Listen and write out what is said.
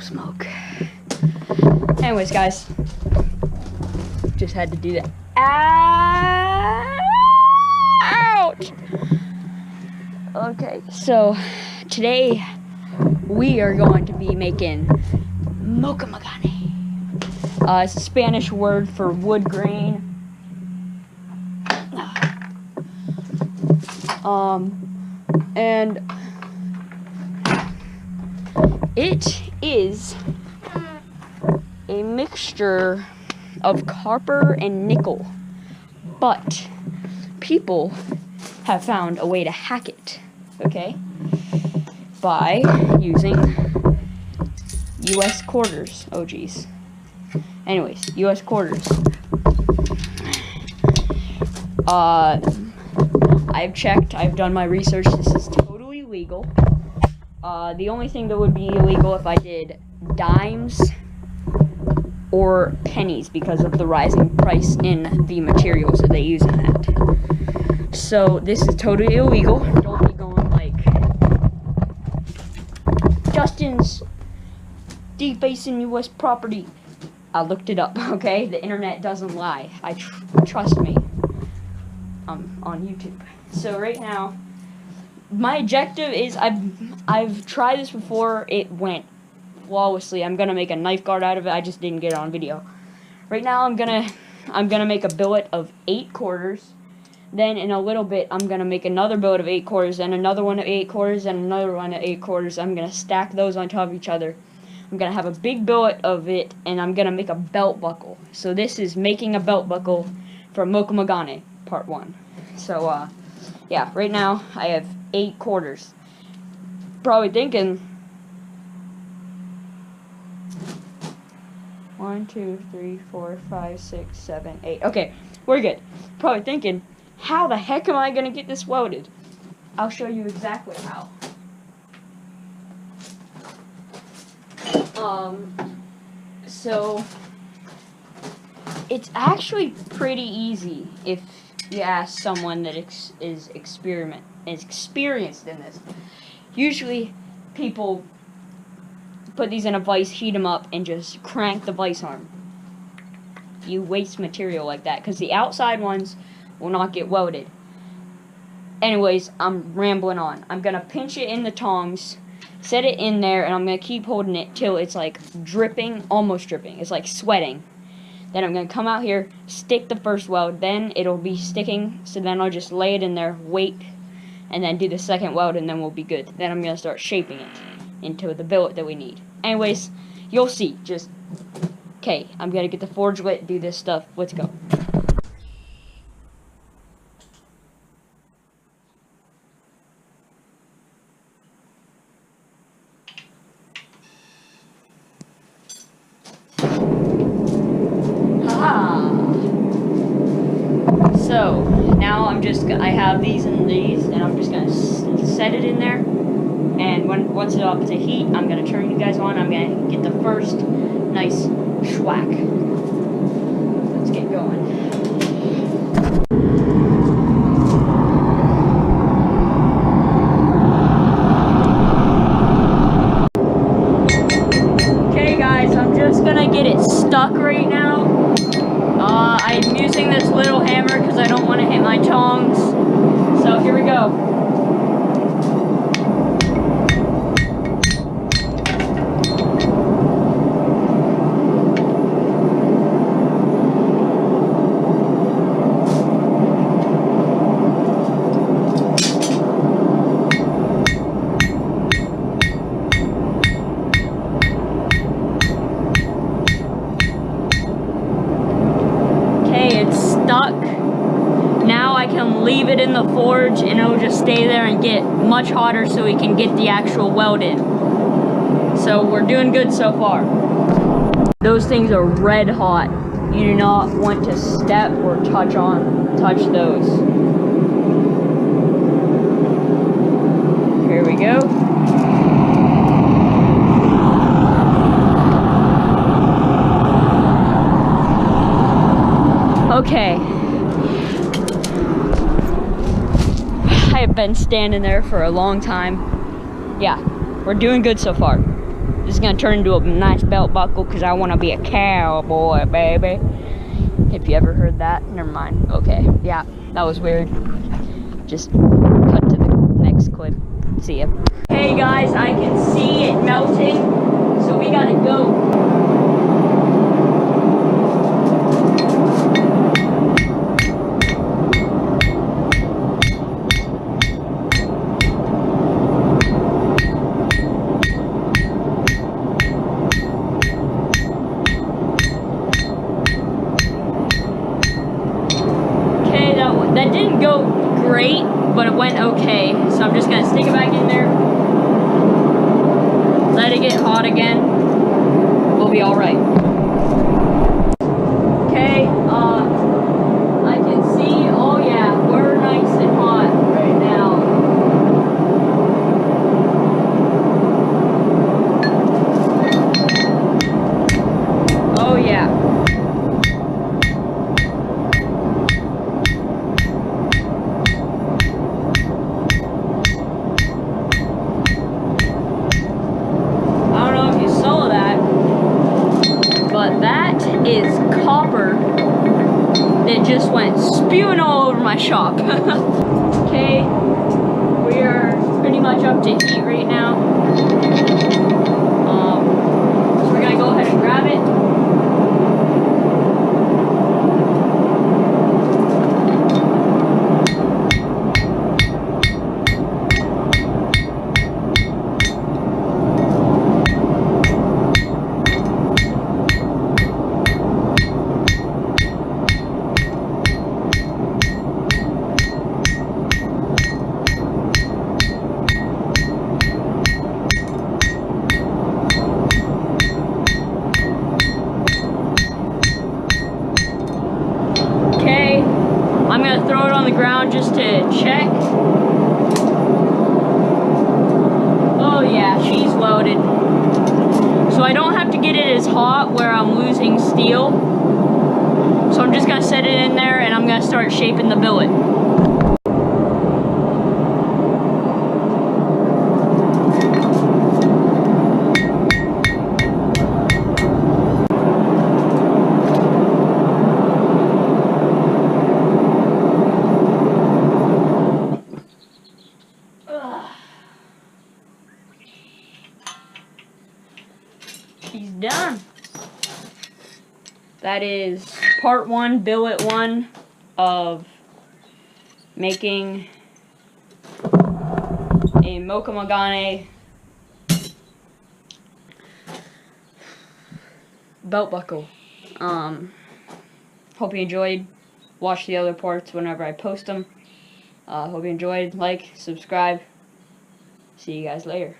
smoke. Anyways, guys, just had to do that. Ouch! Okay, so today we are going to be making mokume gane. It's a Spanish word for wood grain. And it is a mixture of copper and nickel, but people have found a way to hack it, okay, by using US quarters. Oh geez. Anyways, US quarters. I've checked, I've done my research, this is totally legal. The only thing that would be illegal if I did dimes or pennies because of the rising price in the materials that they use in that. So this is totally illegal. Don't be going like Justin's defacing U.S. property. I looked it up, okay? The internet doesn't lie. Trust me. I'm on YouTube. So right now, my objective is I've tried this before. It went flawlessly. I'm gonna make a knife guard out of it. I just didn't get it on video. Right now, I'm gonna make a billet of 8 quarters. Then in a little bit, I'm gonna make another billet of 8 quarters, and another one of 8 quarters, and another one of 8 quarters. I'm gonna stack those on top of each other. I'm gonna have a big billet of it, and I'm gonna make a belt buckle. So this is making a belt buckle for mokume gane part 1. So yeah, right now I have 8 quarters. Probably thinking 1, 2, 3, 4, 5, 6, 7, 8. Okay, we're good. Probably thinking, how the heck am I gonna get this welded? I'll show you exactly how. So it's actually pretty easy if you ask someone that is experienced in this. Usually people put these in a vise, heat them up, and just crank the vise arm. You waste material like that because the outside ones will not get welded. Anyways, I'm rambling on. I'm gonna pinch it in the tongs, set it in there, and I'm gonna keep holding it till it's like dripping, almost dripping. It's like sweating. Then I'm going to come out here, stick the first weld, then it'll be sticking, so then I'll just lay it in there, wait, and then do the second weld, and then we'll be good. Then I'm going to start shaping it into the billet that we need. Anyways, you'll see. Just, okay, I'm going to get the forge lit, do this stuff. Let's go. So now I have these and these, and I'm just gonna set it in there. And once it's up to heat, I'm gonna turn you guys on. I'm gonna get the first nice schwack. Let's get going. Okay, guys, I'm just gonna get it stuck right now. I'm using this little hammer because I don't want to hit my tongs. So here we go. Stuck. Now I can leave it in the forge and it'll just stay there and get much hotter so we can get the actual weld in. So we're doing good so far. Those things are red hot. You do not want to step or touch those. Here we go. Okay. I have been standing there for a long time. Yeah, we're doing good so far. This This is gonna turn into a nice belt buckle because I want to be a cowboy, baby. If you ever heard that, never mind. Okay, yeah, that was weird. Just cut to the next clip. See ya. Hey guys, I can see it melting, so we gotta go. That didn't go great, but it went okay. So I'm just gonna stick it back in there, let it get hot again. We'll be all right. Okay, I can see, oh yeah, we're nice and hot right now. Oh yeah. But that is copper that just went spewing all over my shop. Okay, we are pretty much up to heat right now. So we're gonna go ahead and grab it. I'm gonna throw it on the ground just to check. Oh yeah, she's loaded. So I don't have to get it as hot where I'm losing steel. So I'm just gonna set it in there and I'm gonna start shaping the billet. She's done. That is part 1, billet 1 of making a mokume gane belt buckle. Hope you enjoyed. Watch the other parts whenever I post them. Hope you enjoyed. Like, subscribe. See you guys later.